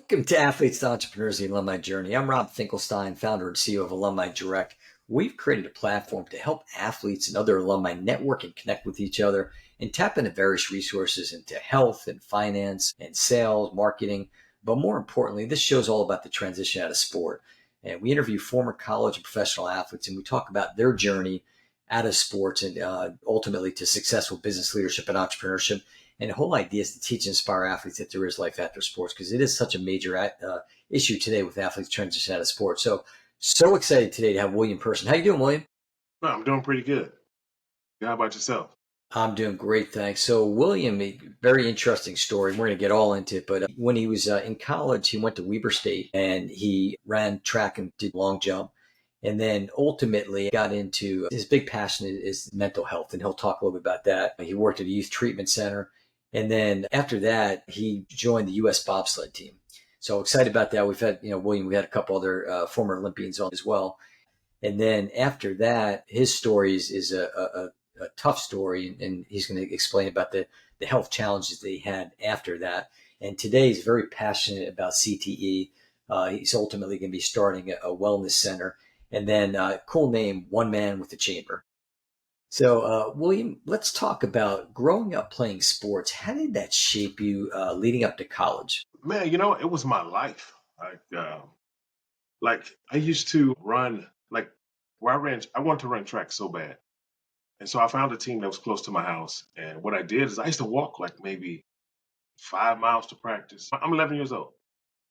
Welcome to Athletes to Entrepreneurs, the Alumni Journey. I'm Rob Finkelstein, founder and CEO of Alumni Direct. We've created a platform to help athletes and other alumni network and connect with each other and tap into various resources into health and finance and sales, marketing. But more importantly, this show is all about the transition out of sport. And we interview former college and professional athletes, and we talk about their journey out of sports and ultimately to successful business leadership and entrepreneurship. And the whole idea is to teach and inspire athletes that there is life after sports, because it is such a major issue today with athletes transitioning out of sports. So excited today to have William Person. How you doing, William? Well, I'm doing pretty good. How about yourself? I'm doing great, thanks. So William, a very interesting story. We're going to get all into it. But when he was in college, he went to Weber State and he ran track and did long jump. And then ultimately got into his big passion is mental health. And he'll talk a little bit about that. He worked at a youth treatment center. And then after that, he joined the US Bobsled team. So excited about that. We've had, William, we had a couple other former Olympians on as well. And then after that, his story is a tough story. And he's going to explain about the health challenges that he had after that. And today he's very passionate about CTE. He's ultimately going to be starting a wellness center. And then cool name, One Man with a Chamber. So, William, let's talk about growing up playing sports. How did that shape you leading up to college? Man, it was my life. Like I used to run, like where I wanted to run track so bad. And so I found a team that was close to my house. And what I did is I used to walk like maybe 5 miles to practice. I'm 11 years old.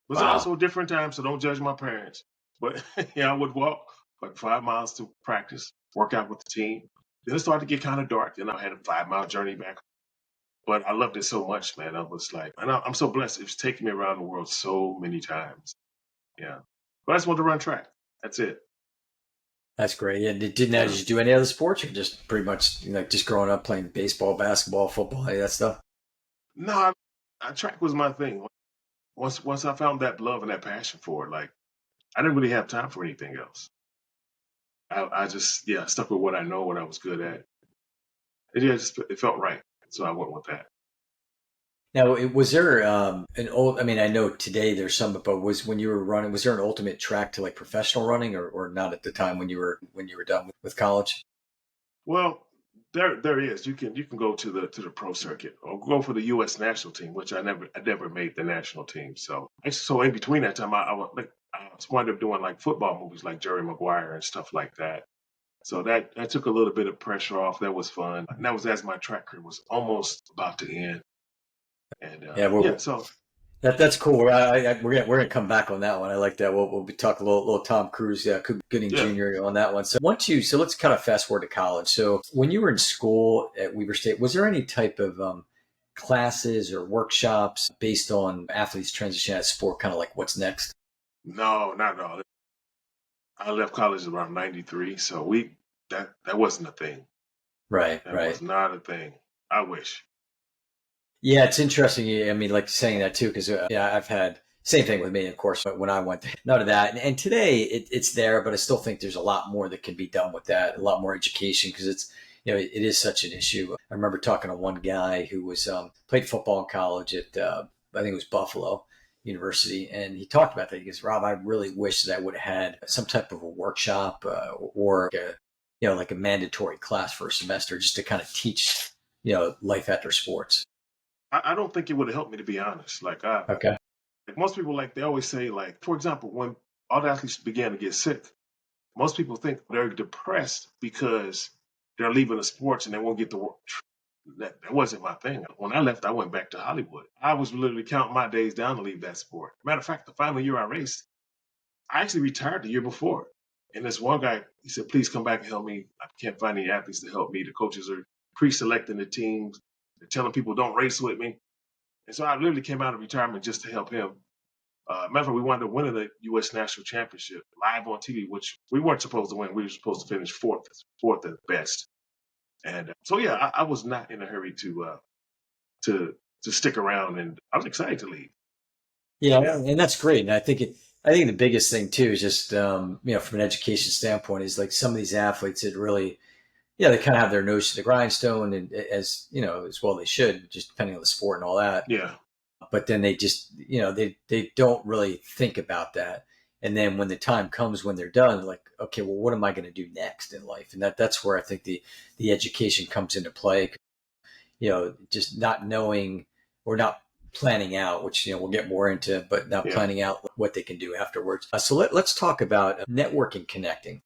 It was Wow. also a different time, so don't judge my parents. But yeah, I would walk like 5 miles to practice, work out with the team. Then it started to get kind of dark. Then I had a 5 mile journey back. But I loved it so much, man. I was like, and I'm so blessed. It's taken me around the world so many times. Yeah. But I just wanted to run track. That's it. That's great. Yeah, did Yeah. you do any other sports or just pretty much just growing up playing baseball, basketball, football, any of that stuff? No, track was my thing. Once I found that love and that passion for it, like I didn't really have time for anything else. I just stuck with what I know, what I was good at. It felt right, so I went with that. Now, was there an old? I mean, I know today there's some, but was when you were running, was there an ultimate track to like professional running, or not at the time when you were done with college? Well, there is. You can go to the pro circuit or go for the U.S. national team, which I never made the national team. So in between that time, I wound up doing like football movies like Jerry Maguire and stuff like that. So that took a little bit of pressure off. That was fun. And that was as my track career was almost about to end. And Yeah, so that's cool. We're gonna come back on that one. I like that. We'll be talking a little Tom Cruise, Cuba Gooding yeah. Jr. on that one. So let's kind of fast forward to college. So when you were in school at Weber State, was there any type of classes or workshops based on athletes transition out of sport, kind of like what's next? No, not at all. I left college around '93, so that wasn't a thing. Right, That right. was not a thing. I wish. Yeah, it's interesting. I mean, like saying that too, because I've had same thing with me, of course. But when I went, none of that, and today it's there, but I still think there's a lot more that can be done with that. A lot more education because it's it is such an issue. I remember talking to one guy who was played football in college at I think it was Buffalo University, and he talked about that. He goes, "Rob, I really wish that I would have had some type of a workshop or like a mandatory class for a semester just to kind of teach life after sports." I don't think it would have helped me, to be honest. Okay. Like most people, like they always say, like for example, when all the athletes began to get sick, most people think they're depressed because they're leaving the sports and they won't get to work. That wasn't my thing. When I left, I went back to Hollywood. I was literally counting my days down to leave that sport. Matter of fact, the final year I raced, I actually retired the year before. And this one guy, he said, please come back and help me. I can't find any athletes to help me. The coaches are pre-selecting the teams. They're telling people don't race with me. And so I literally came out of retirement just to help him. Matter of fact, we wound up winning the U.S. National Championship live on TV, which we weren't supposed to win. We were supposed to finish fourth at best. And so, yeah, I was not in a hurry to stick around, and I was excited to leave. Yeah, Yeah, and that's great. And I think the biggest thing too is just from an education standpoint is like some of these athletes that really they kind of have their nose to the grindstone and as as well they should, just depending on the sport and all that. yeah, but then they just, they don't really think about that. And then when the time comes when they're done, like, okay, well, what am I going to do next in life? And that's where I think the education comes into play. Just not knowing or not planning out, which, we'll get more into, but not Yeah. planning out what they can do afterwards. So let's talk about networking, connecting.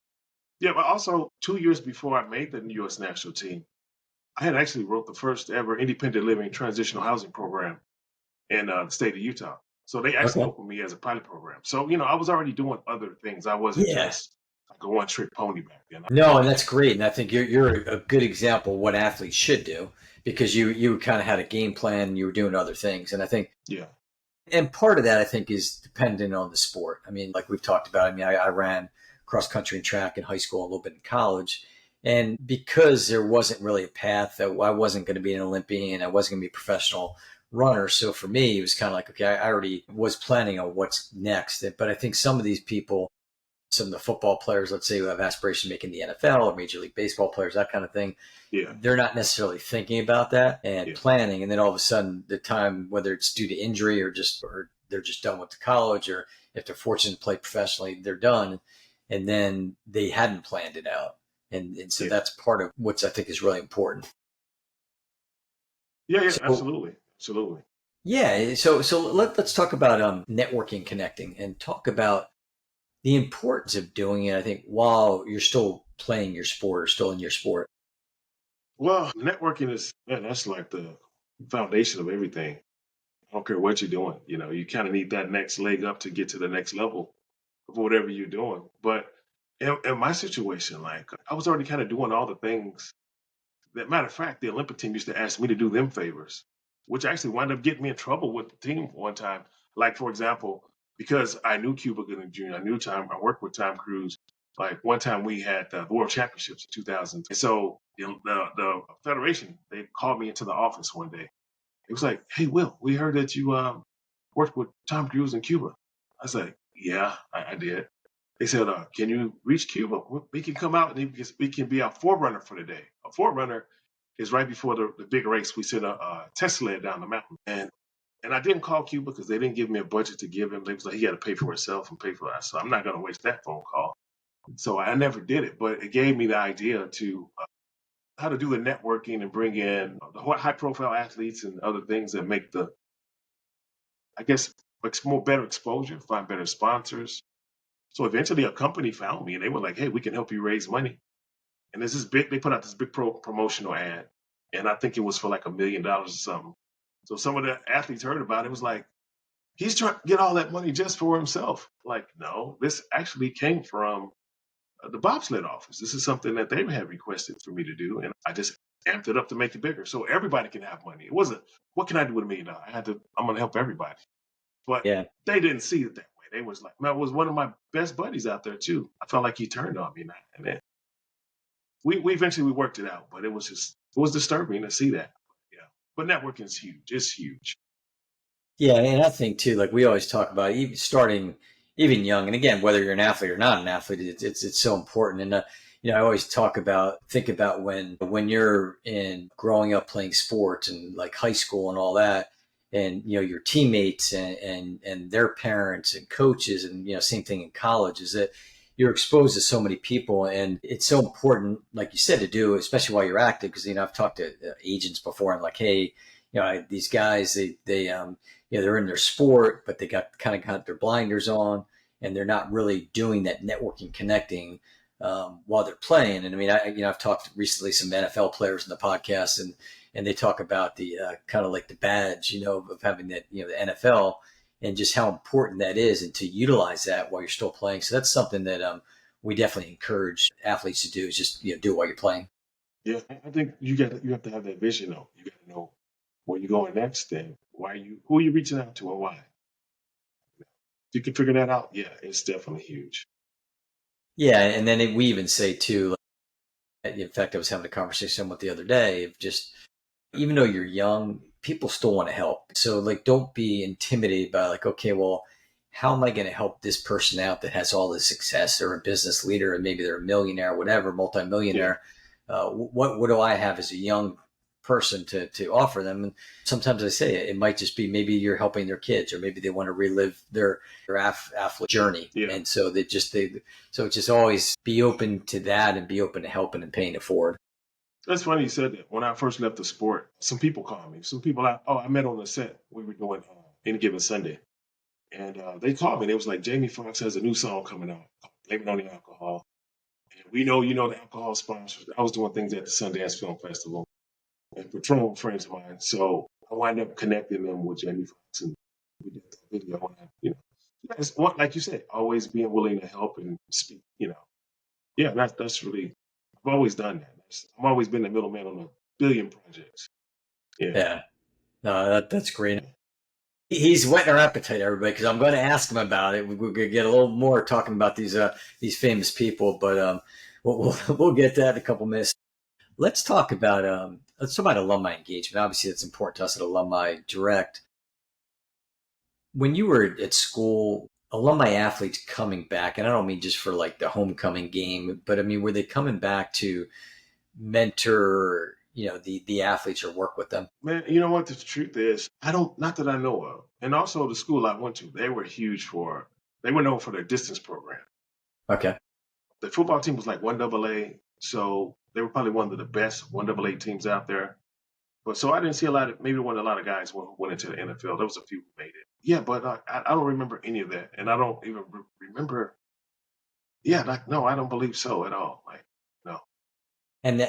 Yeah, but also 2 years before I made the U.S. national team, I had actually wrote the first ever independent living transitional housing program in the state of Utah. So they actually Okay. opened me as a pilot program. So, I was already doing other things. I wasn't Yeah. just like a one trick pony back then. No, and that's great. And I think you're a good example of what athletes should do, because you kind of had a game plan and you were doing other things. And I think, Yeah. and part of that, I think, is dependent on the sport. I mean, like we've talked about, I ran cross country and track in high school, a little bit in college. And because there wasn't really a path, that I wasn't going to be an Olympian, I wasn't going to be a professional runner. So for me, it was kind of like, okay, I already was planning on what's next. But I think some of these people, some of the football players, let's say, who have aspirations making the NFL or Major League Baseball players, that kind of thing, Yeah. they're not necessarily thinking about that and Yeah. planning. And then all of a sudden, the time, whether it's due to injury or they're just done with the college, or if they're fortunate to play professionally, they're done. And then they hadn't planned it out. And so Yeah. that's part of what I think is really important. Yeah. Yeah. So Absolutely. Absolutely. yeah, so let's talk about networking, connecting, and talk about the importance of doing it. I think while you're still playing your sport or still in your sport. Well, networking is, man, that's like the foundation of everything. I don't care what you're doing. You kind of need that next leg up to get to the next level of whatever you're doing. But in my situation, like I was already kind of doing all the things. That matter of fact, the Olympic team used to ask me to do them favors, which actually wound up getting me in trouble with the team one time. Like, for example, because I knew Cuba Gooding Jr., I worked with Tom Cruise. Like one time we had the World Championships in 2000. And so the Federation, they called me into the office one day. It was like, hey, Will, we heard that you worked with Tom Cruise in Cuba. I was like, yeah, I did. They said, can you reach Cuba? We can come out and we can be a forerunner for the day. A forerunner is right before the big race. We sent a test sled down the mountain. And I didn't call Cuba because they didn't give me a budget to give him. They was like, he had to pay for himself and pay for that. So I'm not going to waste that phone call. So I never did it, but it gave me the idea to how to do the networking and bring in the high profile athletes and other things that make I guess, more better exposure, find better sponsors. So eventually a company found me and they were like, hey, we can help you raise money. And there's this they put out this big promotional ad. And I think it was for like $1 million or something. So some of the athletes heard about it. It was like, he's trying to get all that money just for himself. Like, no, this actually came from the bobsled office. This is something that they had requested for me to do. And I just amped it up to make it bigger so everybody can have money. It wasn't, what can I do with $1 million? I'm going to help everybody. But Yeah. they didn't see it that way. They was like, man, it was one of my best buddies out there too. I felt like he turned on me now. And then we eventually worked it out, but it was disturbing to see that. Yeah. But networking is huge. It's huge. Yeah, and I think too, like we always talk about, even starting even young, and again, whether you're an athlete or not an athlete, it's so important. And I always think about when you're in growing up playing sports and like high school and all that, and your teammates and their parents and coaches, and same thing in college, is that you're exposed to so many people, and it's so important, like you said, to do, especially while you're active, because I've talked to agents before, and like, hey, these guys, they're in their sport, but they got their blinders on, and they're not really doing that networking, connecting while they're playing. And I mean, I've talked recently some NFL players in the podcast, and they talk about the kind of like the badge, of having that, the NFL, and just how important that is, and to utilize that while you're still playing. So that's something that we definitely encourage athletes to do, is just do it while you're playing. Yeah. I think you have to have that vision though. You got to know where you're going next and who are you reaching out to and why. If you can figure that out, yeah, it's definitely huge. Yeah, and then we even say too. In fact, I was having a conversation with the other day of just, even though you're young, people still want to help. So like, don't be intimidated by like, okay, well, how am I going to help this person out that has all this success, or a business leader, and maybe they're a millionaire, whatever, Yeah. multimillionaire. What do I have as a young person to offer them. And sometimes I say it might just be maybe you're helping their kids, or maybe they want to relive their athlete journey. Yeah. And so so just always be open to that and be open to helping and paying it forward. That's funny you said that. When I first left the sport, some people called me. Some people I met on the set. We were doing Any Given Sunday. And they called me. They was like, Jamie Foxx has a new song coming out. Blame It on the Alcohol. And we know, the alcohol sponsors. I was doing things at the Sundance Film Festival and Patron, friends of mine. So I wound up connecting them with Jamie Foxx, and we did the video. And, like you said, always being willing to help and speak. Yeah, that's really. I've always done that. I've always been the middleman on a billion projects. Yeah. Yeah, no, that's great. He's whetting our appetite, everybody, because I'm going to ask him about it. We're going to get a little more talking about these famous people, but we'll get to that in a couple minutes. Let's talk about alumni engagement. Obviously, that's important to us at Alumni Direct. When you were at school, alumni athletes coming back, and I don't mean just for like the homecoming game, but I mean, were they coming back to mentor, the athletes or work with them? Man, you know what the truth is? Not that I know of. And also the school I went to, they were known for their distance program. Okay. The football team was like 1AA, so they were probably one of the best 1AA teams out there. But so I didn't see maybe there weren't a lot of guys who went into the NFL. There was a few who made it. Yeah, but I don't remember any of that. And I don't even remember. Yeah, no, I don't believe so at all. Like, no. And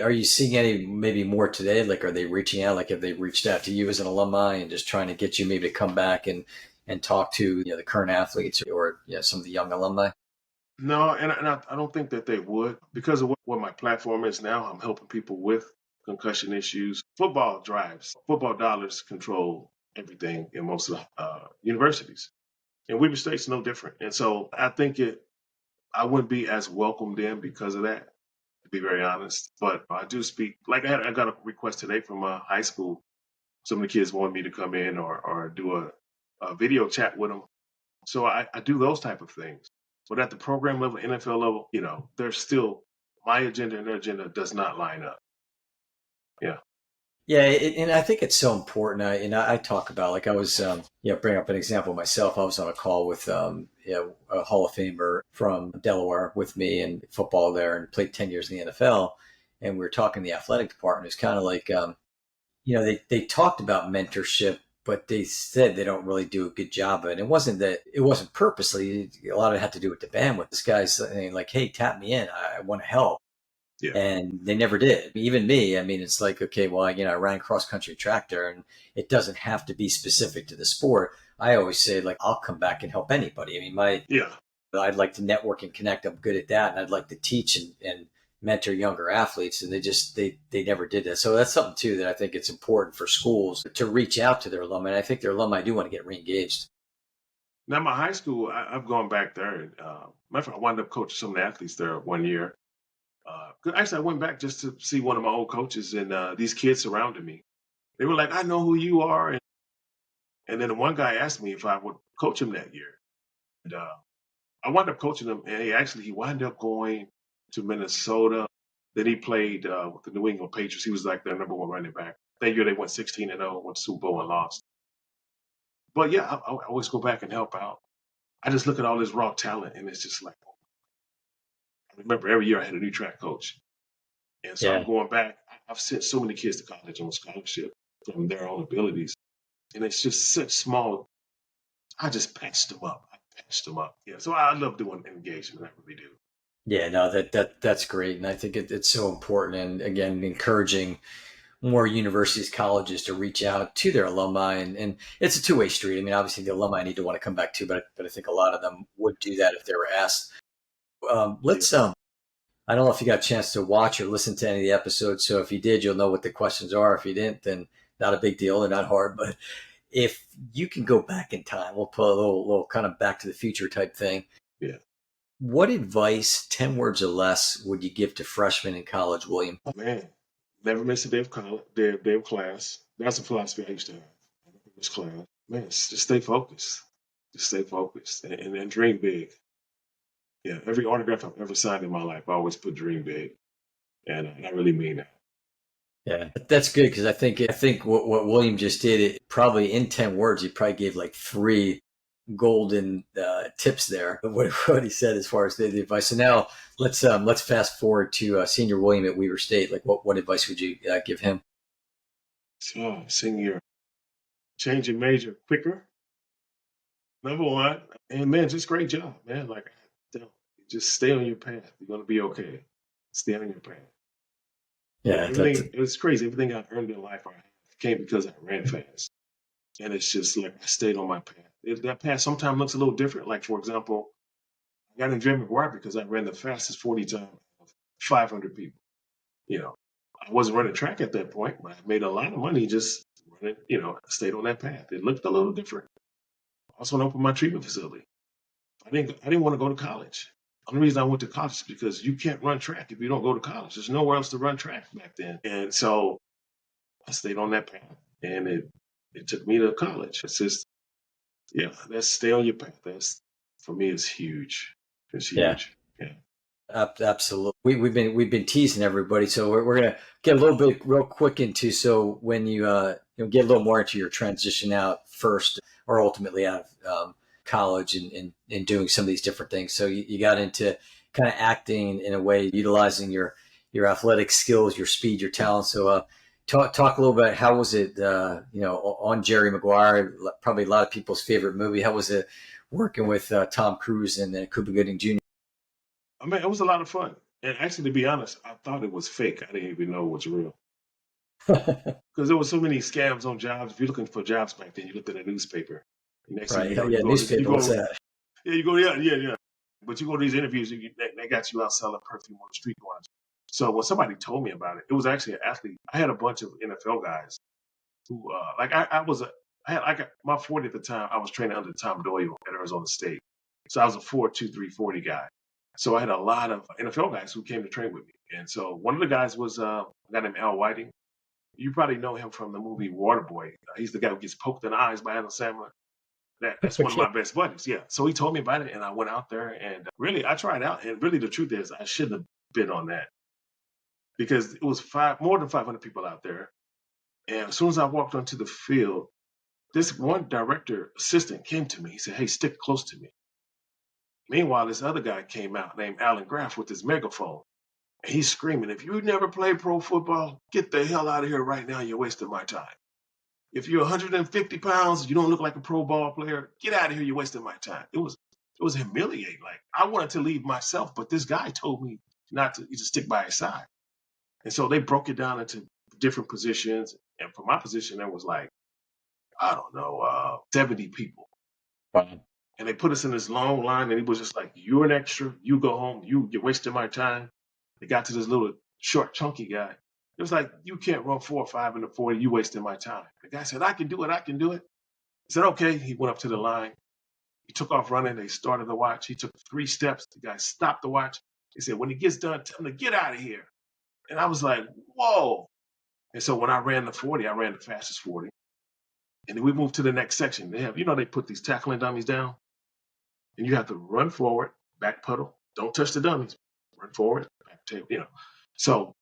are you seeing any maybe more today? Like, are they reaching out? Like, have they reached out to you as an alumni and just trying to get you maybe to come back and talk to the current athletes or some of the young alumni? No, and I don't think that they would, because of what my platform is now. I'm helping people with concussion issues. Football dollars control everything in most of the universities. And Weber State's no different. And so I think I wouldn't be as welcomed in because of that, to be very honest. But I do speak, like I got a request today from high school. Some of the kids wanted me to come in or do a video chat with them. So I do those type of things. But at the program level, NFL level, there's still my agenda and their agenda does not line up. Yeah. Yeah, and I think it's so important. I talk about, like, I was, bring up an example myself. I was on a call with a Hall of Famer from Delaware with me and football there, and played 10 years in the NFL. And we were talking to the athletic department. It's kind of like, they talked about mentorship, but they said they don't really do a good job of it. And it wasn't purposely. A lot of it had to do with the bandwidth. This guy's saying like, hey, tap me in. I want to help. Yeah. And they never did. Even me, I mean, it's like, okay, well, I ran cross country track there, and it doesn't have to be specific to the sport. I always say, like, I'll come back and help anybody. I mean, I'd like to network and connect. I'm good at that. And I'd like to teach and mentor younger athletes. And they never did that. So that's something too that I think it's important for schools to reach out to their alumni. And I think their alumni do want to get reengaged. Now, my high school, I've gone back there. And, matter of fact, I wound up coaching some of the athletes there one year. Actually, I went back just to see one of my old coaches, and these kids surrounded me. They were like, I know who you are. And then one guy asked me if I would coach him that year. And I wound up coaching him, and he wound up going to Minnesota. Then he played with the New England Patriots. He was like their number one running back. That year they went 16-0, went to Super Bowl and lost. But yeah, I always go back and help out. I just look at all this raw talent, and it's just like, I remember every year I had a new track coach. And so I'm going back. I've sent so many kids to college on scholarship from their own abilities. And it's just such small. I just patched them up. Yeah. So I love doing engagement. I really do. Yeah, no, that's great. And I think it's so important. And again, encouraging more universities, colleges to reach out to their alumni. And it's a two-way street. I mean, obviously the alumni need to want to come back too, but I think a lot of them would do that if they were asked. I don't know if you got a chance to watch or listen to any of the episodes. So if you did, you'll know what the questions are. If you didn't, then not a big deal. They're not hard. But if you can go back in time, we'll put a little kind of back to the future type thing. Yeah. What advice, 10 words or less, would you give to freshmen in college, William? Oh, man, never miss a day of college, day of class. That's a philosophy I used to have. Never miss class. Man, just stay focused. Just stay focused and dream big. Yeah, every autograph I've ever signed in my life, I always put dream big. And I really mean that. Yeah, that's good because I think what William just did, it probably in 10 words, he probably gave like three golden tips there. What he said as far as the advice. So now let's fast forward to Senior William at Weaver State. Like what advice would you give him? So, senior, change your major quicker. Number one, and man, just great job, man. Like, just stay on your path. You're gonna be okay. Stay on your path. Yeah, Yeah, that's everything. It's crazy. Everything I earned in life, I came because I ran fast, and it's just like I stayed on my path. That path sometimes looks a little different. Like for example, I got in Jerry Maguire because I ran the fastest 40 time of 500 people. You know, I wasn't running track at that point, but I made a lot of money just running. I stayed on that path. It looked a little different. I also want to open my treatment facility. I didn't want to go to college. The only reason I went to college is because you can't run track if you don't go to college. There's nowhere else to run track back then. And so I stayed on that path and it took me to college. It's just, yeah, that's stay on your path. That's for me is huge. It's yeah. huge. Yeah. Absolutely. We've been teasing everybody, so we're gonna get a little bit real quick into so when you get a little more into your transition out first or ultimately out of college and doing some of these different things. So you got into kind of acting in a way, utilizing your athletic skills, your speed, your talent. So talk a little bit. How was it? On Jerry Maguire, probably a lot of people's favorite movie. How was it working with Tom Cruise and Cuba Gooding Jr.? I mean, it was a lot of fun. And actually, to be honest, I thought it was fake. I didn't even know it was real. Because there were so many scams on jobs. If you're looking for jobs back then, you looked at a newspaper. The next thing Right. you know, Yeah. Newspaper. What's that? yeah. But you go to these interviews, they got you out selling perfume on the street corners. So when somebody told me about it, it was actually an athlete. I had a bunch of NFL guys who, like, I got my 40 at the time. I was training under Tom Doyle at Arizona State. So I was a 4.23 40 guy. So I had a lot of NFL guys who came to train with me. And so one of the guys was a guy named Al Whiting. You probably know him from the movie Waterboy. He's the guy who gets poked in the eyes by Adam Sandler. That's one of Okay. my best buddies. Yeah. So he told me about it, and I went out there, and really, I tried out. And really, the truth is, I shouldn't have been on that because it was more than 500 people out there. And as soon as I walked onto the field, this one director assistant came to me. He said, "Hey, stick close to me." Meanwhile, this other guy came out named Alan Graff with his megaphone. And he's screaming, "If you never played pro football, get the hell out of here right now. You're wasting my time. If you're 150 pounds, you don't look like a pro ball player. Get out of here. You're wasting my time." It was humiliating. Like I wanted to leave myself, but this guy told me not to just stick by his side. And so they broke it down into different positions. And for my position, there was like, I don't know, 70 people. Wow. And they put us in this long line, and he was just like, "You're an extra. You go home. You're wasting my time." They got to this little short, chunky guy. It was like, "You can't run 4 or 5 in the 40. You wasting my time." The guy said, "I can do it. I can do it." He said, "Okay." He went up to the line. He took off running. They started the watch. He took 3 steps. The guy stopped the watch. He said, "When he gets done, tell him to get out of here." And I was like, whoa. And so when I ran the 40, I ran the fastest 40. And then we moved to the next section. They put these tackling dummies down, and you have to run forward, back pedal. Don't touch the dummies. Run forward, back tail. So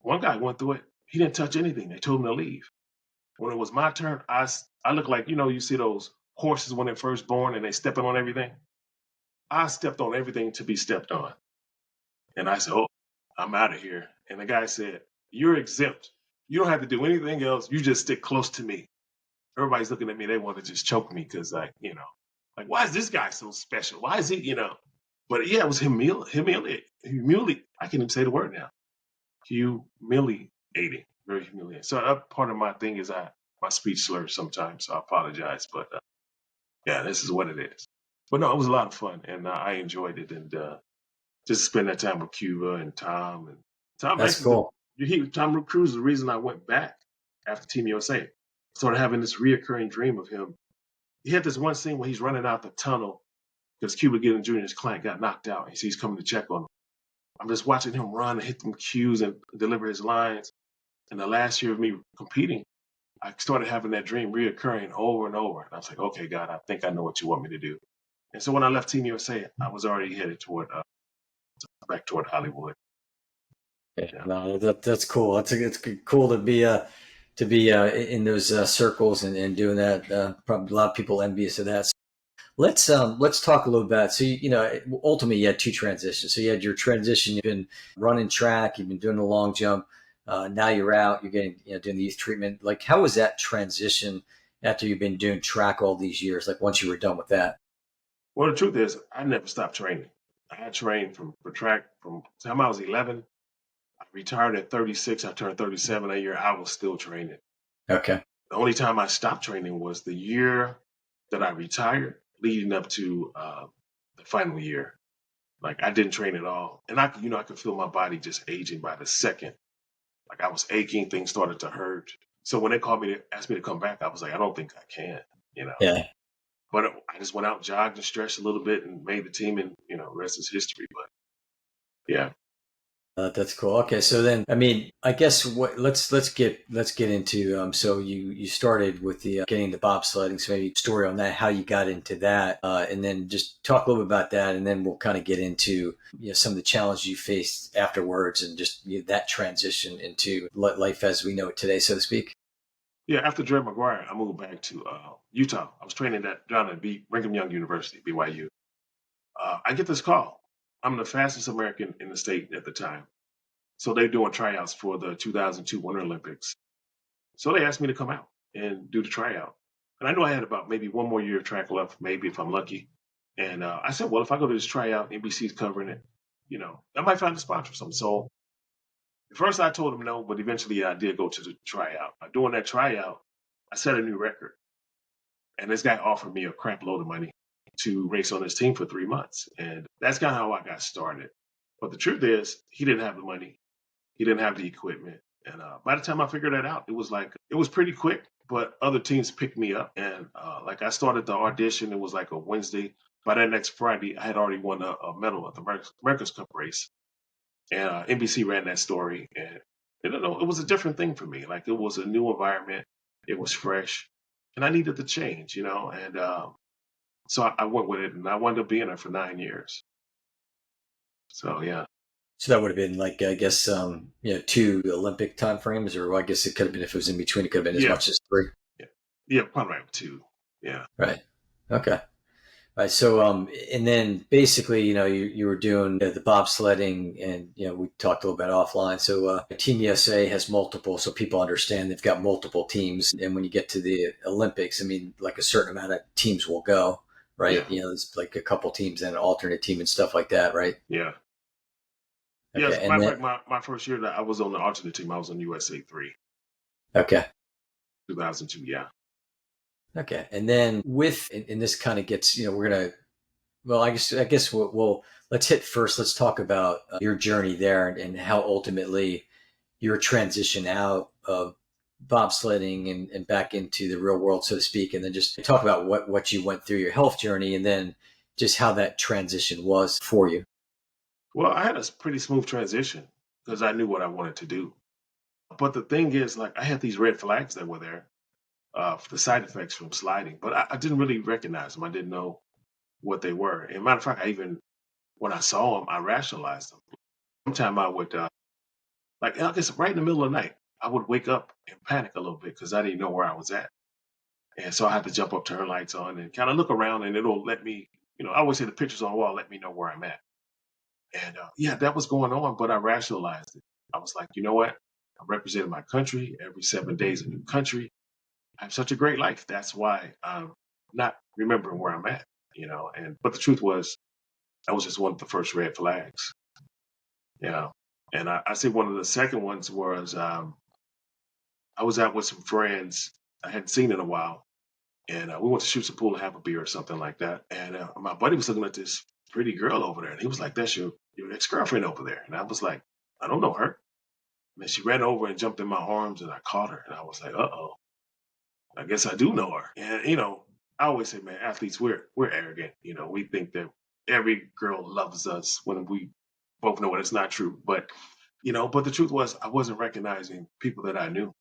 one guy went through it. He didn't touch anything. They told him to leave. When it was my turn, I looked like, you see those horses when they're first born and they stepping on everything. I stepped on everything to be stepped on. And I said, "Oh, I'm out of here." And the guy said, "You're exempt. You don't have to do anything else. You just stick close to me." Everybody's looking at me. They want to just choke me because, like, why is this guy so special? Why is he? But yeah, it was humiliating. I can't even say the word now. Humiliating. Very humiliating. So that part of my thing is my speech slurs sometimes. So I apologize. But yeah, this is what it is. But no, it was a lot of fun, and I enjoyed it. And just spend that time with Cuba and Tom. And Tom That's actually, cool. Tom Cruise is the reason I went back after Team USA. Started having this reoccurring dream of him. He had this one scene where he's running out the tunnel because Cuba Gooding Jr.'s client got knocked out. He sees he's coming to check on him. I'm just watching him run and hit them cues and deliver his lines. And the last year of me competing, I started having that dream reoccurring over and over. And I was like, "Okay, God, I think I know what you want me to do." And so when I left Team USA, I was already headed back toward Hollywood. Yeah, Yeah. no, that's cool. It's cool to be in those circles and doing that. Probably a lot of people envious of that. Let's talk a little bit. So ultimately you had two transitions. So you had your transition. You've been running track. You've been doing the long jump. Now you're out. You're getting doing the youth treatment. Like, how was that transition after you've been doing track all these years? Like, once you were done with that. Well, the truth is, I never stopped training. I had trained for track from the time I was 11. I retired at 36. I turned 37 a year. I was still training. Okay. The only time I stopped training was the year that I retired, leading up to the final year. Like I didn't train at all, and I could feel my body just aging by the second. Like I was aching, things started to hurt. So when they called me to ask me to come back, I was like, I don't think I can, you know. Yeah. But I just went out, jogged and stretched a little bit, and made the team, and rest is history. But yeah, That's cool. Okay, so then I mean, I guess what let's get into. So you started with the getting the bobsledding. So maybe story on that, how you got into that, and then just talk a little bit about that, and then we'll kind of get into some of the challenges you faced afterwards, and just that transition into life as we know it today, so to speak. yeah. After Dre McGuire, I moved back to Utah. I was training down at Brigham Young University, BYU. I get this call. I'm the fastest American in the state at the time. So they're doing tryouts for the 2002 Winter Olympics. So they asked me to come out and do the tryout. And I knew I had about maybe one more year of track left, maybe if I'm lucky. And I said, well, if I go to this tryout, NBC's covering it, I might find a sponsor or something. So at first I told him no, but eventually I did go to the tryout. During that tryout, I set a new record. And this guy offered me a crap load of money to race on his team for 3 months. And that's kind of how I got started. But the truth is, he didn't have the money. He didn't have the equipment. And by the time I figured that out, it was pretty quick, but other teams picked me up. And like I started the audition, it was like a Wednesday. By that next Friday, I had already won a medal at the America's Cup race. And NBC ran that story. And it was a different thing for me. Like it was a new environment. It was fresh. And I needed the change, And so I went with it and I wound up being there for 9 years. So, yeah. So that would have been like, I guess, two Olympic time frames, or I guess it could have been, if it was in between, it could have been as Yeah. much as three. Yeah. Yeah. Probably right, two. Yeah. Right. Okay. Right. So, and then basically, you were doing the bobsledding, and we talked a little bit offline. So, Team USA has multiple, so people understand they've got multiple teams. And when you get to the Olympics, I mean, like a certain amount of teams will go, right? Yeah. There's like a couple teams and an alternate team and stuff like that, right? Yeah. Yes, Okay. And matter of then, fact, my first year that I was on the alternate team, I was on USA 3, okay. 2002. Yeah. Okay. And then and this kind of gets, we're going to, well, I guess we'll let's hit first. Let's talk about your journey there, and how ultimately your transition out of bobsledding and back into the real world, so to speak, and then just talk about what you went through, your health journey, and then just how that transition was for you. Well, I had a pretty smooth transition because I knew what I wanted to do. But the thing is, like, I had these red flags that were there for the side effects from sliding, but I didn't really recognize them. I didn't know what they were. And matter of fact, when I saw them, I rationalized them. Sometimes I would, like, I guess right in the middle of the night, I would wake up and panic a little bit because I didn't know where I was at. And so I had to jump up, turn lights on, and kind of look around, and it'll let me, I always say the pictures on the wall let me know where I'm at. And yeah, that was going on, but I rationalized it. I was like, you know what? I represented my country every 7 days, a new country. I have such a great life. That's why I'm not remembering where I'm at, but the truth was, that was just one of the first red flags, you know. And I say one of the second ones was I was out with some friends I hadn't seen in a while, and we went to shoot some pool and have a beer or something like that. And my buddy was looking at this pretty girl over there, and he was like, "That's your ex girlfriend over there." And I was like, "I don't know her." And then she ran over and jumped in my arms, and I caught her, and I was like, "Uh oh, I guess I do know her." And I always say, man, athletes we're arrogant. We think that every girl loves us when we both know it's not true. But the truth was, I wasn't recognizing people that I knew.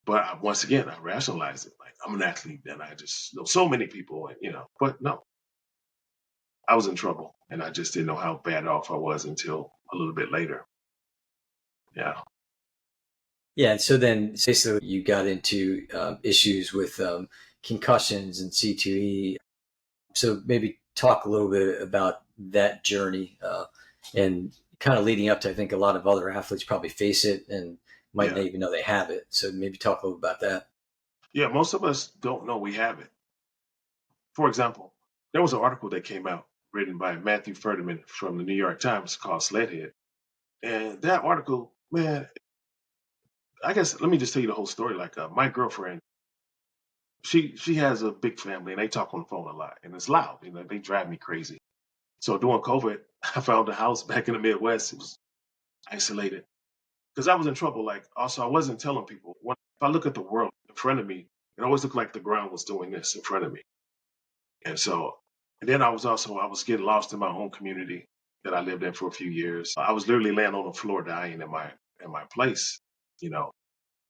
But once again, I rationalized it. Like I'm an athlete, and I just know so many people, and. But no, I was in trouble, and I just didn't know how bad off I was until a little bit later. Yeah. Yeah, and so then basically you got into issues with concussions and CTE. So maybe talk a little bit about that journey and kind of leading up to, I think a lot of other athletes probably face it and might Yeah. not even know they have it. So maybe talk a little about that. Yeah. Most of us don't know we have it. For example, there was an article that came out written by Matthew Ferdinand from the New York Times called Sledhead. And that article, man, I guess let me just tell you the whole story. Like my girlfriend, she has a big family and they talk on the phone a lot and it's loud. You know, they drive me crazy. So during COVID, I found a house back in the Midwest. It was isolated because I was in trouble. Like also, I wasn't telling people. If I look at the world in front of me, it always looked like the ground was doing this in front of me. And so, and then I was getting lost in my own community that I lived in for a few years. I was literally laying on the floor dying in my place, you know.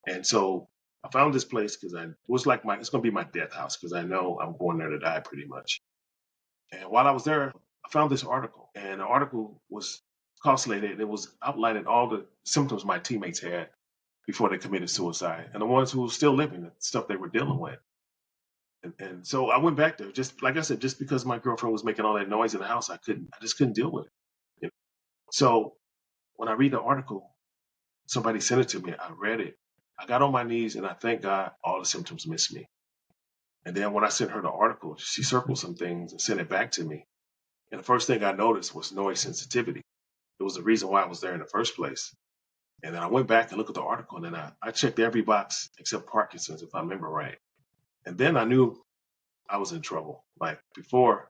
And so I found this place because it was like it's gonna be my death house because I know I'm going there to die pretty much. And while I was there, I found this article, and the article was constellated. And it was outlining all the symptoms my teammates had before they committed suicide, and the ones who were still living, the stuff they were dealing with. And so I went back there, just like I said, just because my girlfriend was making all that noise in the house, I just couldn't deal with it. You know? So when I read the article, somebody sent it to me. I read it. I got on my knees and I thank God all the symptoms missed me. And then when I sent her the article, she circled some things and sent it back to me. And the first thing I noticed was noise sensitivity. It was the reason why I was there in the first place. And then I went back and looked at the article and then I checked every box except Parkinson's, if I remember right. And then I knew I was in trouble. Like before,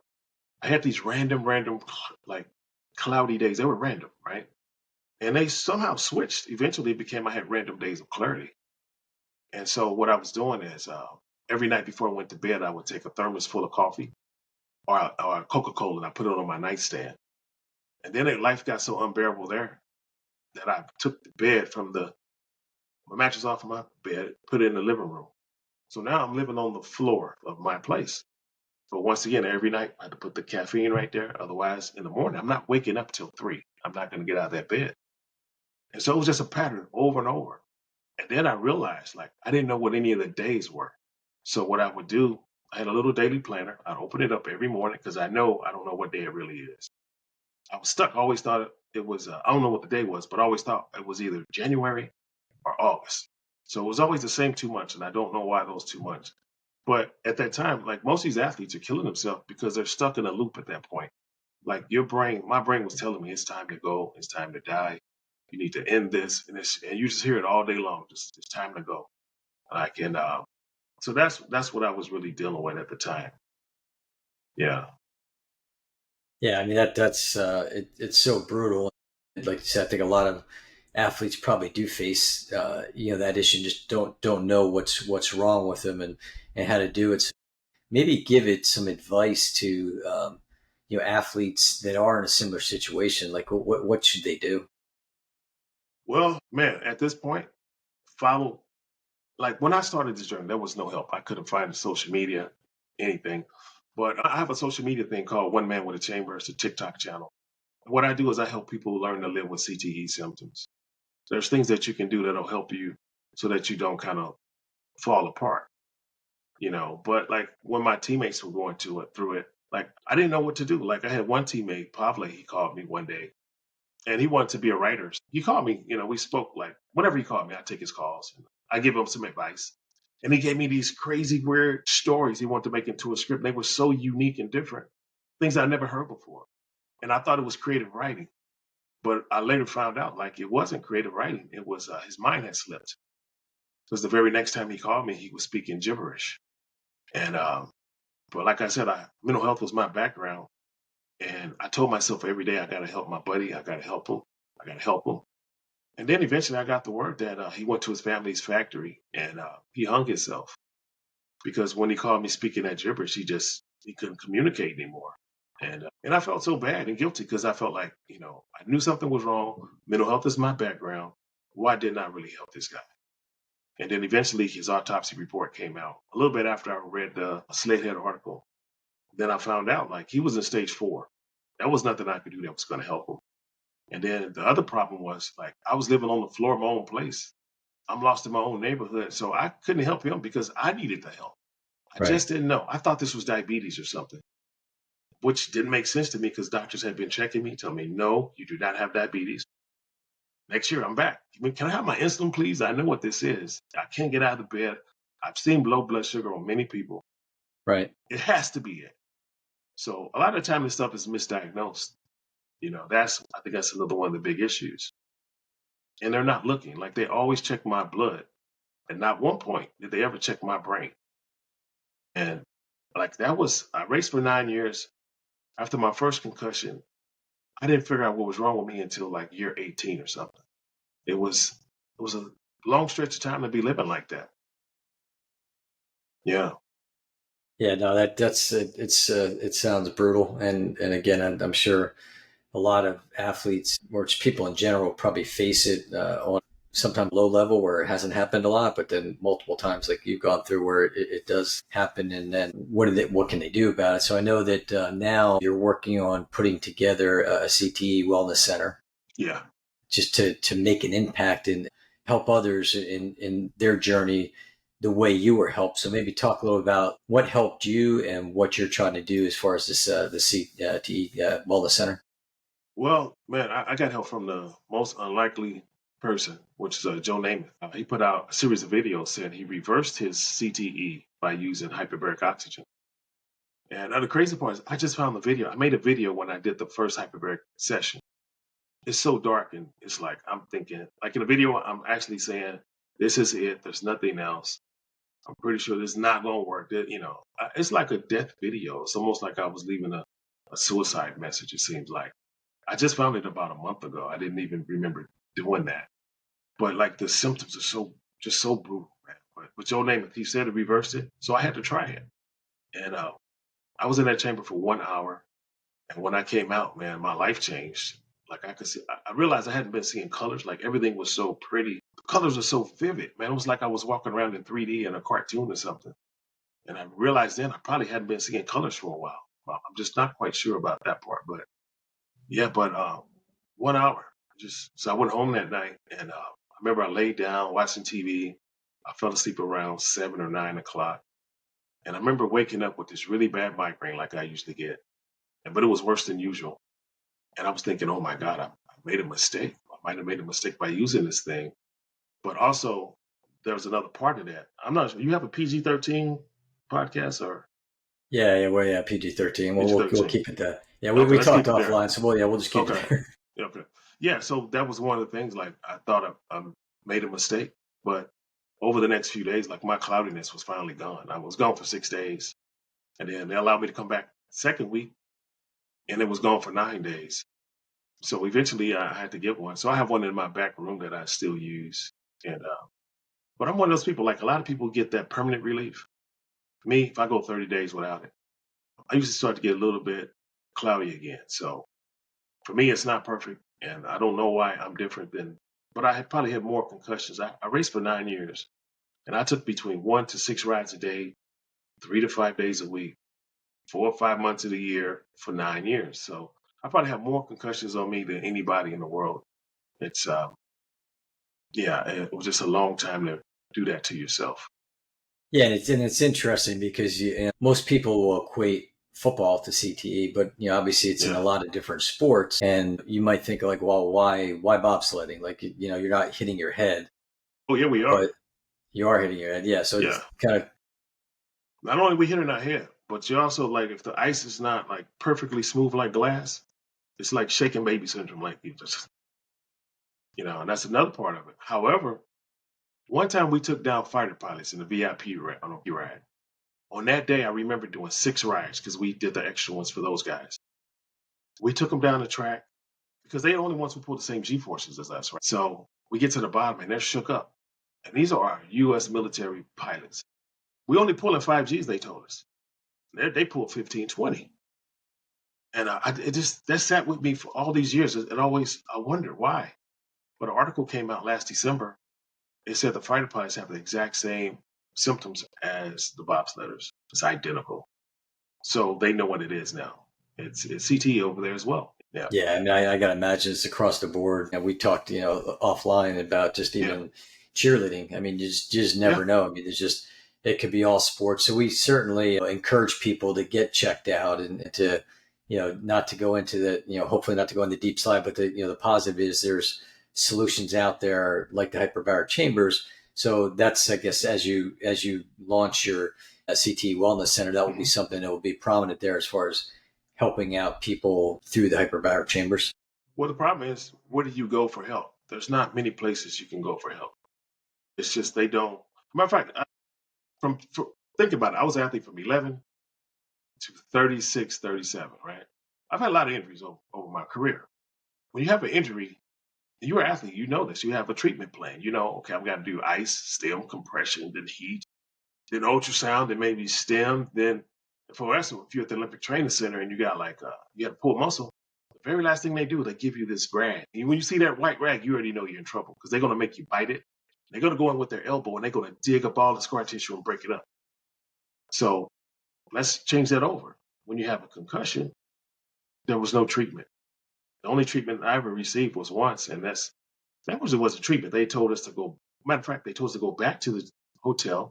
I had these random, like cloudy days. They were random, right? And they somehow switched. Eventually, it became I had random days of clarity. And so what I was doing is every night before I went to bed, I would take a thermos full of coffee or a Coca-Cola and I put it on my nightstand. And then life got so unbearable there that I took the bed from my mattress off of my bed, put it in the living room. So now I'm living on the floor of my place. But once again, every night I had to put the caffeine right there. Otherwise, in the morning, I'm not waking up till 3. I'm not going to get out of that bed. And so it was just a pattern over and over. And then I realized, like, I didn't know what any of the days were. So what I would do, I had a little daily planner. I'd open it up every morning because I don't know what day it really is. I was stuck. I always thought it was, I don't know what the day was, but I always thought it was either January or August. So it was always the same 2 months. And I don't know why those 2 months. But at that time, like most of these athletes are killing themselves because they're stuck in a loop at that point. Like my brain was telling me it's time to go, it's time to die. You need to end this, and you just hear it all day long. Just it's time to go. Like and so that's what I was really dealing with at the time. Yeah, Yeah, I mean it's so brutal. Like you said, I think a lot of athletes probably do face that issue. And just don't know what's wrong with them and how to do it. So maybe give it some advice to athletes that are in a similar situation. Like what should they do? well, man, at this point, follow. Like when I started this journey, there was no help. I couldn't find social media, anything. But I have a social media thing called One Man with a Chamber. It's a TikTok channel. What I do is I help people learn to live with CTE symptoms. There's things that you can do that'll help you so that you don't kind of fall apart, you know. But like when my teammates were going through it, like I didn't know what to do. Like I had one teammate, Pavle, he called me one day and he wanted to be a writer. He called me, you know, we spoke like whenever he called me, I take his calls. And I give him some advice. And he gave me these crazy, weird stories he wanted to make into a script. They were so unique and different, things I never heard before. And I thought it was creative writing. But I later found out like it wasn't creative writing. It was his mind had slipped. Because the very next time he called me, he was speaking gibberish. And but like I said, mental health was my background, and I told myself every day I got to help my buddy. I got to help him. I got to help him. And then eventually, I got the word that he went to his family's factory and he hung himself because when he called me speaking that gibberish, he couldn't communicate anymore. And I felt so bad and guilty because I felt like I knew something was wrong. Mental health is my background. Why didn't I really help this guy? And then eventually his autopsy report came out a little bit after I read the Slatehead article. Then I found out like he was in stage 4. That was nothing I could do that was going to help him. And then the other problem was like I was living on the floor of my own place. I'm lost in my own neighborhood. So I couldn't help him because I needed the help. I Right. just didn't know. I thought this was diabetes or something, which didn't make sense to me because doctors had been checking me, telling me, no, you do not have diabetes. Next year, I'm back. I mean, can I have my insulin, please? I know what this is. I can't get out of bed. I've seen low blood sugar on many people. Right. It has to be it. So a lot of the time, this stuff is misdiagnosed. I think that's another one of the big issues. And they're not looking. Like they always check my blood. And not one point did they ever check my brain. And like I raced for 9 years. After my first concussion, I didn't figure out what was wrong with me until like year 18 or something. It was a long stretch of time to be living like that. Yeah. Yeah, no, that's it sounds brutal, and again, I'm sure a lot of athletes or just people in general probably face it on sometimes low level where it hasn't happened a lot, but then multiple times like you've gone through where it does happen, and then what can they do about it? So I know that now you're working on putting together a CTE wellness center Yeah. just to make an impact and help others in their journey the way you were helped. So maybe talk a little about what helped you and what you're trying to do as far as this the CTE Wellness Center. Well, man, I got help from the most unlikely person, which is Joe Namath. He put out a series of videos saying he reversed his CTE by using hyperbaric oxygen. And the crazy part is, I just found the video. I made a video when I did the first hyperbaric session. It's so dark, and it's like I'm thinking, like in the video, I'm actually saying, "This is it. There's nothing else. I'm pretty sure this is not gonna work." It's like a death video. It's almost like I was leaving a suicide message. It seems like I just found it about a month ago. I didn't even remember doing that. But like the symptoms are so brutal, man. But Joe Namath, he said it reversed it, so I had to try it. And I was in that chamber for 1 hour, and when I came out, man, my life changed. Like I could see, I realized I hadn't been seeing colors. Like everything was so pretty. The colors are so vivid, man. It was like I was walking around in 3D in a cartoon or something. And I realized then I probably hadn't been seeing colors for a while. Well, I'm just not quite sure about that part, but yeah. But 1 hour, just so I went home that night, and I remember I laid down watching TV. I fell asleep around 7 or 9 o'clock, and I remember waking up with this really bad migraine, like I usually get, but it was worse than usual. And I was thinking, oh my God, I made a mistake. I might have made a mistake by using this thing. But also, there was another part of that. I'm not sure. You have a PG-13 podcast or Yeah, well, yeah, PG-13. Well, we'll PG-13? keep it that. Yeah, Okay, we let's talked keep it there. offline, so well, yeah, we'll just keep it Okay, there. okay. Yeah, so that was one of the things. Like I thought I made a mistake, but over the next few days, like my cloudiness was finally gone. I was gone for 6 days, and then they allowed me to come back second week, and it was gone for 9 days. So eventually, I had to get one. So I have one in my back room that I still use, and but I'm one of those people. Like a lot of people get that permanent relief. Me, if I go 30 days without it, I usually start to get a little bit cloudy again. So for me, it's not perfect, and I don't know why I'm different than. But I had probably had more concussions. I raced for 9 years, and I took between 1 to 6 rides a day, 3 to 5 days a week, 4 or 5 months of the year for 9 years. So I probably have more concussions on me than anybody in the world. It's yeah, it was just a long time to do that to yourself. Yeah, and it's interesting because most people will equate football to CTE, but obviously it's in a Yeah. lot of different sports, and you might think like, well, why bobsledding? Like you're not hitting your head, Oh yeah, we are. but you are hitting your head. Yeah, so Yeah. it's kind of Not only we hit in our head, but you also like if the ice is not like perfectly smooth like glass, it's like shaking baby syndrome. Like you just and that's another part of it. However, one time we took down fighter pilots in the VIP ride, on a ride. On that day, I remember doing 6 rides because we did the extra ones for those guys. We took them down the track because they're the only ones who pulled the same G forces as us, right? So we get to the bottom and they're shook up. And these are our U.S. military pilots. We only pull in 5Gs, they told us. They pulled 15, 20. And it just that sat with me for all these years. It always I wondered why. But an article came out last December. It said the fighter pilots have the exact same symptoms as the bobsledders. It's identical. So they know what it is now. It's CTE over there as well. Yeah. Yeah, I mean, I got to imagine it's across the board. And we talked, offline about just Yeah. even cheerleading. I mean, you just Yeah. never know. I mean, there's just it could be all sports. So we certainly encourage people to get checked out and to, not to go into the, hopefully not to go in the deep slide, but the positive is there's solutions out there like the hyperbaric chambers. So that's, I guess, as you launch your CTE Wellness Center, that will be Hmm. something that will be prominent there as far as helping out people through the hyperbaric chambers. Well, the problem is, where do you go for help? There's not many places you can go for help. It's just they don't. Matter of fact, think about it. I was an athlete from 11 to 36, 37, right? I've had a lot of injuries over my career. When you have an injury, you're an athlete, you know this. You have a treatment plan. You know, okay, I've got to do ice, stem, compression, then heat, then ultrasound, then maybe stem. Then, for us, if you're at the Olympic Training Center and you got you got to pull muscle, the very last thing they do, they give you this rag. And when you see that white rag, you already know you're in trouble because they're going to make you bite it. They're going to go in with their elbow and they're going to dig up all the scar tissue and break it up. So let's change that over. When you have a concussion, there was no treatment. The only treatment I ever received was once, and that was it was a treatment. They told us to go. Matter of fact, they told us to go back to the hotel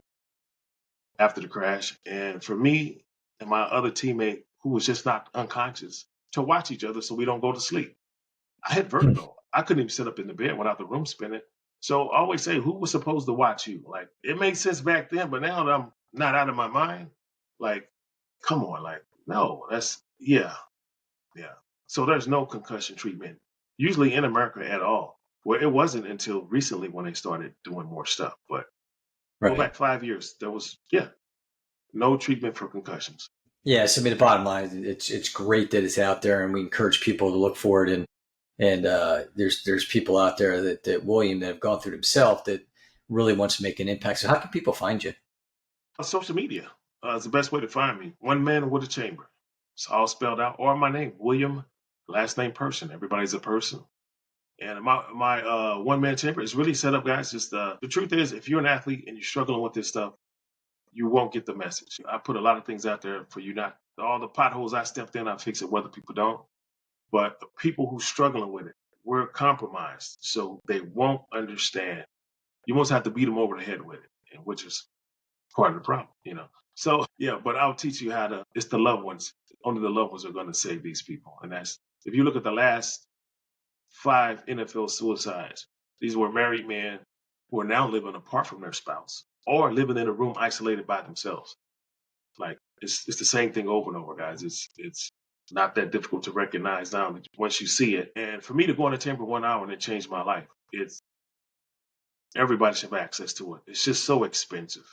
after the crash, and for me and my other teammate who was just knocked unconscious to watch each other so we don't go to sleep. I had vertigo. I couldn't even sit up in the bed without the room spinning. So I always say, who was supposed to watch you? Like it made sense back then, but now that I'm not out of my mind, like, come on, like, no, that's yeah. Yeah. So there's no concussion treatment, usually in America at all. Well, it wasn't until recently when they started doing more stuff. But go Right. back 5 years, there was, yeah, no treatment for concussions. Yes. I mean, the bottom line, it's great that it's out there, and we encourage people to look for it. And there's people out there that William that have gone through it himself that really wants to make an impact. So how can people find you? Social media is the best way to find me. One man with a chamber. It's all spelled out. Or my name, William, last name Person. Everybody's a person. And my one man chamber is really set up, guys. Just the truth is, if you're an athlete and you're struggling with this stuff, you won't get the message. I put a lot of things out there for you not all the potholes I stepped in, I fix it whether people don't. But the people who struggling with it, we're compromised. So they won't understand. You almost have to beat them over the head with it, and which is part of the problem. So yeah, but I'll teach you how to it's the loved ones. Only the loved ones are gonna save these people. And that's if you look at the last 5 NFL suicides, these were married men who are now living apart from their spouse or living in a room isolated by themselves. Like it's the same thing over and over, guys. It's not that difficult to recognize now once you see it. And for me to go in the chamber 1 hour and it changed my life, it's everybody should have access to it. It's just so expensive,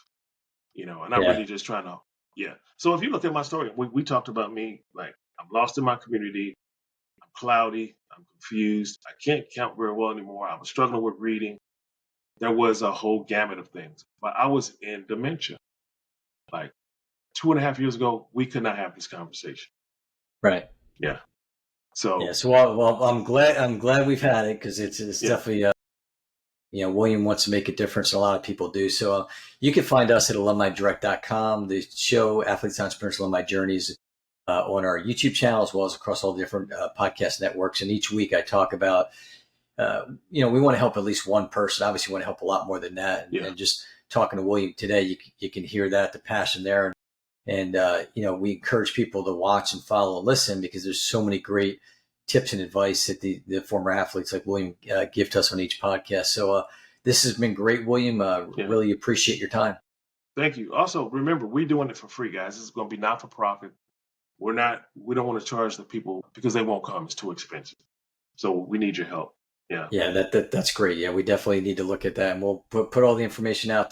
and I'm Yeah. really just trying to, yeah. So if you look at my story, we talked about me, like I'm lost in my community, I'm cloudy, I'm confused, I can't count very well anymore. I was struggling with reading. There was a whole gamut of things, but I was in dementia. Like 2.5 years ago, we could not have this conversation. Right. Yeah. Yeah. So So well, I'm glad we've had it because it's yeah, definitely William wants to make a difference, and a lot of people do. So you can find us at alumnidirect.com. The show Athletes Entrepreneurs Alumni Journeys on our YouTube channel as well as across all the different podcast networks. And each week I talk about we want to help at least one person. Obviously, we want to help a lot more than that. And, yeah. and just talking to William today, you can hear that the passion there. And we encourage people to watch and follow and listen because there's so many great tips and advice that the former athletes like William give to us on each podcast. So this has been great, William. Yeah. Really appreciate your time. Thank you. Also, remember, we're doing it for free, guys. This is going to be not for profit. We don't want to charge the people because they won't come. It's too expensive. So we need your help. Yeah. Yeah, that's great. Yeah, we definitely need to look at that, and we'll put all the information out there.